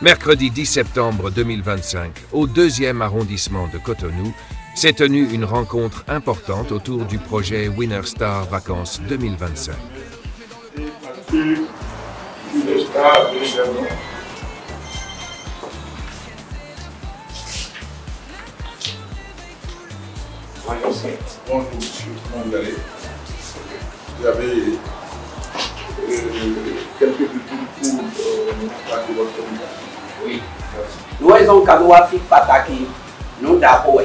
Mercredi 10 septembre 2025, au 2e arrondissement de Cotonou, s'est tenue une rencontre importante autour du projet Winner Star Vacances 2025. Bonjour monsieur, comment vous allez? Vous avez quelques petits pour passer votre communication? Oui. Nous avons cadeau à faire pataki, nous d'abord.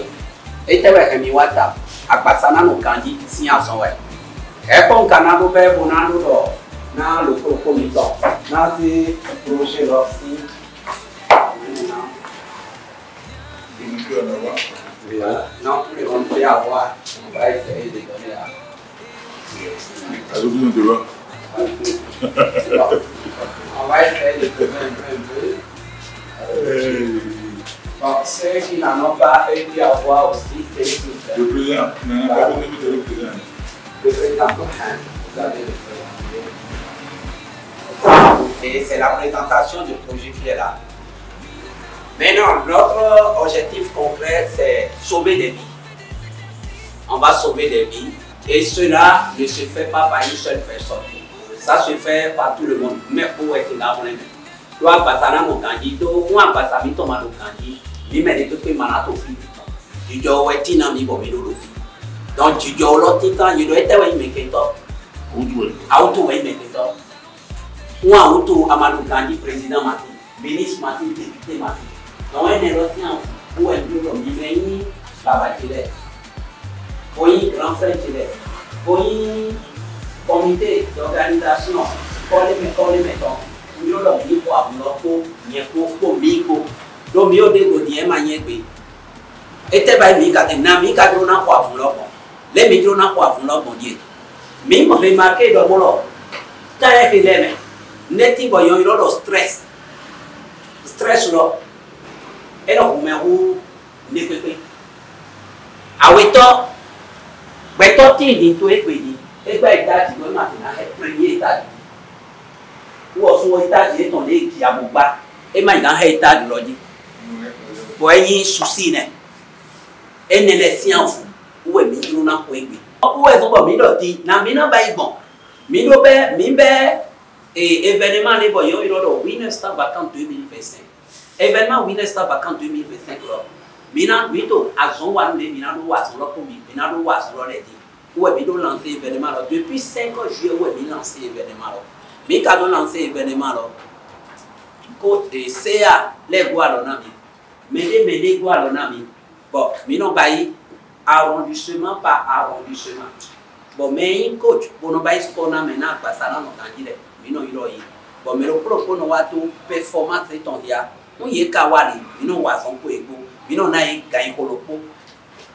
Et tu as mis wata, à Bassana no kandi, si en son way. Et pour Canado, on a nous dans le comité, dans ces projets là aussi. Non, on peut avoir, on va essayer de donner à. Avez-vous besoin de l'eau? On va essayer de donner un peu. Bon, ceux qui n'en ont pas été à voir aussi, c'est tout. Le président, n'en a pas besoin de le président. Le président, vous allez le présenter. Et c'est la présentation du projet qui est là. Maintenant, notre objectif concret, c'est sauver des vies. On va sauver des vies. Et cela ne se fait pas par une seule personne. Ça se fait par tout le monde. Mais pour être là, on est là. Toi, Bassana no kandi, toi, Bassami Toma no kandi, mi me dit que manato fi. Tu dois être tina mi bo mi do fi. Donc tu dois l'autre you dois être ouais me keto. Auto ouais me keto. Moi auto amano kandi président Mati, ministre Mati, député Mati. Donc on est là pour un peu comme diveni baba tile. Pour grand frère tile. Pour comité d'organisation, pour les mettons. Nous avons dit pour avoir pour miko. Donc nous avons dit que nous avons dit et tu vas dire que nous avons dit que nous avons dit les micros n'ont pas dit mais je remarqué dans mon lot quand il y a des neti boyon il a stress là et donc on met où ne peut pas aweto weto ti di to e pe di e gba ita ti mo ma fi na e premier ita ou son état de ton nez qui a mon bas et maintenant état de l'ordre pour y souci né et ne laisse en fou ou est mis na ko egbe ou est so mi do ti na mi na ba igbon mi do be mi be événement les boyo il do Winner Star Vacances 2025 événement Winner Star Vacances 2025 là mi na mi to azon wa ne mi na do wa so lo ko mi na do wa so lo le di ou est mi do lancer événement là depuis 5 juillet ou est mi lancer événement là. Mais quand on lance l'événement, côté CA, les Gualonami, mais les Gualonami, bon, mais non, arrondissement par arrondissement. Bon, mais un coach, pour nous bailler ce qu'on a maintenant, parce que ça n'a pas candidat, mais non, il a eu. Bon, mais le propos, nous avons tout performance et ton dia, nous y est kawali, mais non, oison pour ego, mais non, on a gagné pour le pot.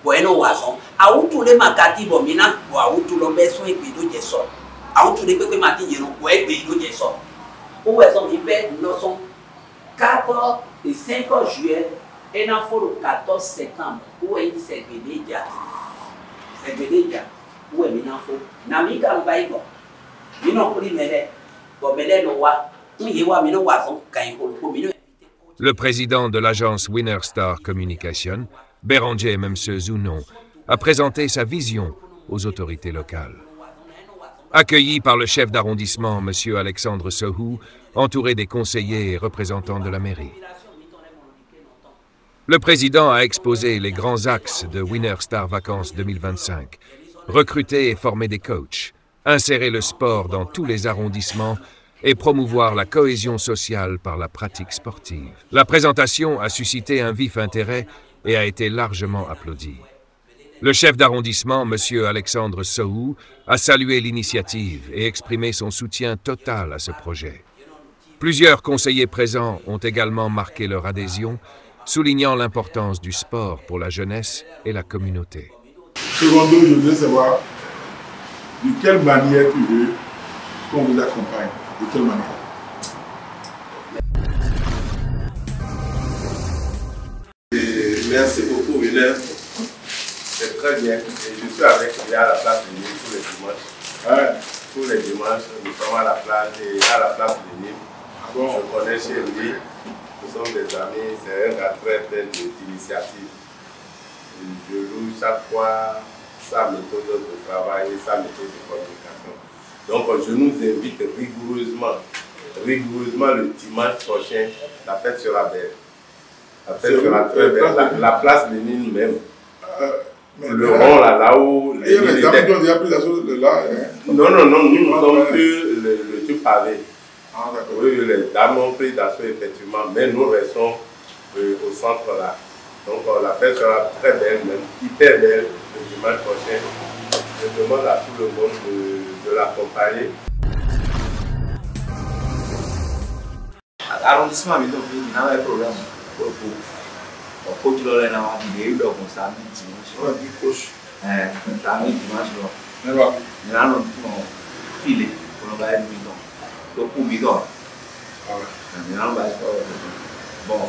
Bon, et non, oison. À où tous les macati, bon, mais non, à où tous les besoins et puis de sort. À où tous les peuples matin, ils ont quoi et puis de sort. Où est-ce qu'on fait, nous sommes 4 et 5 juillet, et nous avons le 14 septembre, où est-ce que c'est déjà? C'est déjà. Où est-ce que c'est? Nami Karubaïgo. Nous n'avons pas de mêlée. Bon, mêlée, nous avons Le président de l'agence Winner Star Communication, Béranger Memse Zounon, a présenté sa vision aux autorités locales. Accueilli par le chef d'arrondissement, M. Alexandre Sohou, entouré des conseillers et représentants de la mairie. Le président a exposé les grands axes de Winner Star Vacances 2025, recruter et former des coachs, insérer le sport dans tous les arrondissements et promouvoir la cohésion sociale par la pratique sportive. La présentation a suscité un vif intérêt et a été largement applaudie. Le chef d'arrondissement, M. Alexandre Sohou, a salué l'initiative et exprimé son soutien total à ce projet. Plusieurs conseillers présents ont également marqué leur adhésion, soulignant l'importance du sport pour la jeunesse et la communauté. Secondo, je voudrais savoir de quelle manière tu veux qu'on vous accompagne. De quelle manière? Merci beaucoup, Winner. C'est très bien. Et je suis avec lui à la place de Nîmes tous les dimanches. Tous les dimanches, nous sommes à la place de Nîmes. Bon. Je connais chez lui, nous sommes des amis, c'est un gars très plein d'initiatives. Je loue chaque fois sa méthode de travail et sa méthode de communication. Donc je nous invite rigoureusement le dimanche prochain, la fête sera belle. La fête sera très belle. La place Lénine même. Le rond là où il y a les dames qui ont déjà pris la chose de là. Non, nous sommes sur le tube pavé. Ah, d'accord. Oui, les dames ont pris d'assaut effectivement, mais nous restons au centre là. Donc la fête sera très belle, même hyper belle le dimanche prochain. Je demande à tout le monde de l'accompagner. Arrondissement, il n'y a pas de problème. Coach Lola n'a pas dit qu'il y a eu samedi dimanche. On a dit coach. Samedi dimanche, Mais voilà. il y a un filet pour nous gagner bidon. Donc pour bidon. Il y a un bon.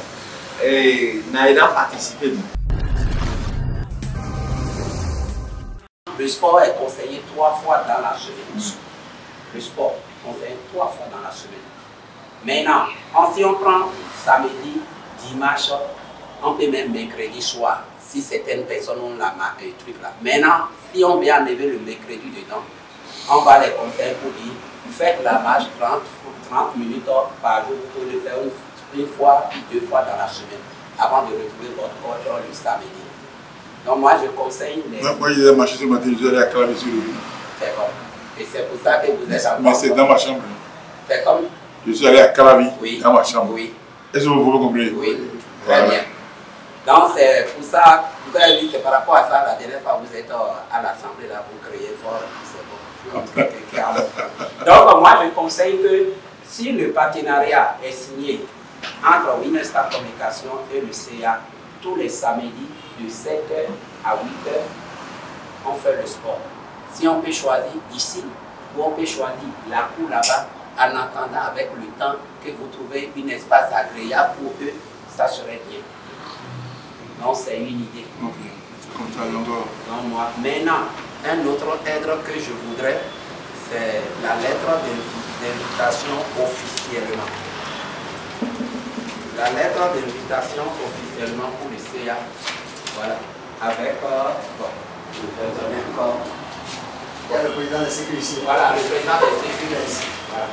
Et il a participé. Le sport est conseillé 3 fois dans la semaine. Le sport est conseillé 3 fois dans la semaine. Maintenant, si on prend samedi, dimanche, on peut même mercredi soir, si certaines personnes ont la truc là. Maintenant, si on veut enlever le mercredi dedans, on va les conseiller pour dire, faites la marche 30 minutes par jour pour le faire une fois, 2 fois dans la semaine, avant de retrouver votre corps le samedi. Donc moi, je conseille les... Moi, j'ai marché ce matin, je suis allé à Calavi sur le lit. C'est bon. Et c'est pour ça que vous êtes en Mais c'est dans ma chambre. C'est comme... Je suis allé à Calavi, oui, dans ma chambre. Oui. Est-ce que vous pouvez comprendre? Oui, très bien. Donc c'est pour ça, vous avez dit que par rapport à ça, la dernière fois vous êtes à l'Assemblée, là, vous criez fort, c'est bon. Donc moi je conseille que si le partenariat est signé entre Winnerstar Communication et le CA, tous les samedis de 7h à 8h, on fait le sport. Si on peut choisir ici ou on peut choisir la cour là-bas, en attendant avec le temps que vous trouvez un espace agréable pour eux, ça serait bien. Donc c'est une idée. Ok, c'est comme ça, donc moi, maintenant, un autre aide que je voudrais, c'est la lettre d'invitation officiellement. La lettre d'invitation officiellement pour le CA. Voilà. Avec, bon, je vais donner encore. Il y a le président de sécurité ici. Voilà, le président de sécurité ici. Voilà.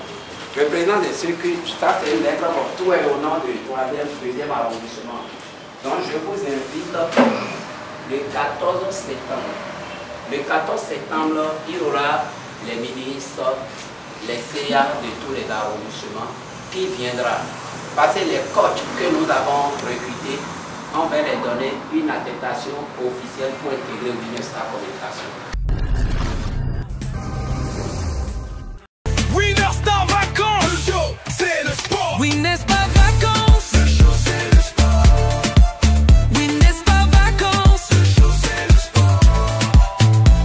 Le président de sécurité, ça c'est une lettre, bon, tout est au nom du 2e arrondissement. Donc je vous invite le 14 septembre. Le 14 septembre, il y aura les ministres, les CA de tous les arrondissements qui viendront. Parce que les coachs que nous avons recrutés, on va les donner une attestation officielle pour intégrer Winnerstar Communication. Winnerstar Vacances, le show c'est le sport. Winnerstar Vacances, le show c'est le sport. Winnerstar Vacances, le show c'est le sport.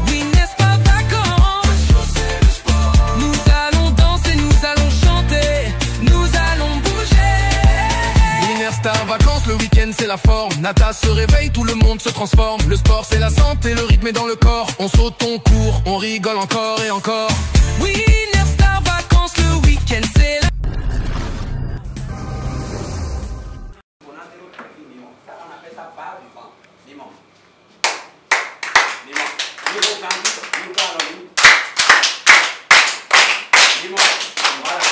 Winnerstar Vacances, le show c'est le sport. Nous allons danser, nous allons chanter, nous allons bouger. Winnerstar Vacances, le week-end c'est la forme. Nata se réveille, tout le monde se transforme. Le sport c'est la santé, le rythme est dans le corps. On saute, on court, on rigole encore et encore. Winnerstar Vacances, le week-end c'est la... On appelle ça barre du vent. Limon. Limon. Limon. Voilà.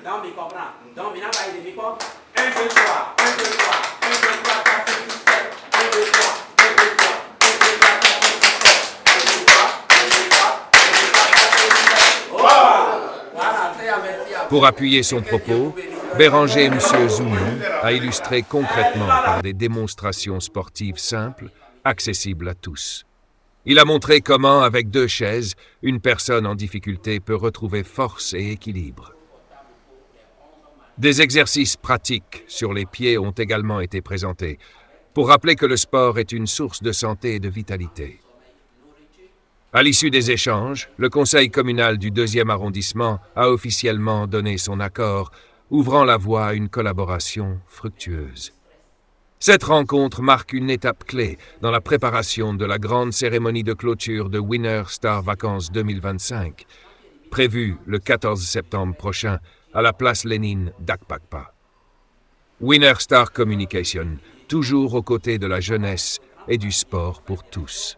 Non, mais comprends. Donc, maintenant, il est 1, 2, 3, 1, 2, 3, 1, 2, 3, 1, 2, 3, 4, 5, 6, 7, 1, 2, 3, 1, 2, 3, 1, 2, 3, 4, 5, 6, 7, 1, 2, 3, 1, 2, 3, 1, 2, 3, 4, 5, 6, 7. Voilà, merci à vous. Pour appuyer son propos, Béranger M. Zounou a illustré concrètement par des démonstrations sportives simples, accessibles à tous. Il a montré comment, avec 2 chaises, une personne en difficulté peut retrouver force et équilibre. Des exercices pratiques sur les pieds ont également été présentés, pour rappeler que le sport est une source de santé et de vitalité. À l'issue des échanges, le conseil communal du 2e arrondissement a officiellement donné son accord, ouvrant la voie à une collaboration fructueuse. Cette rencontre marque une étape clé dans la préparation de la grande cérémonie de clôture de Winner Star Vacances 2025, prévue le 14 septembre prochain à la place Lénine d'Akpakpa. Winner Star Communication, toujours aux côtés de la jeunesse et du sport pour tous.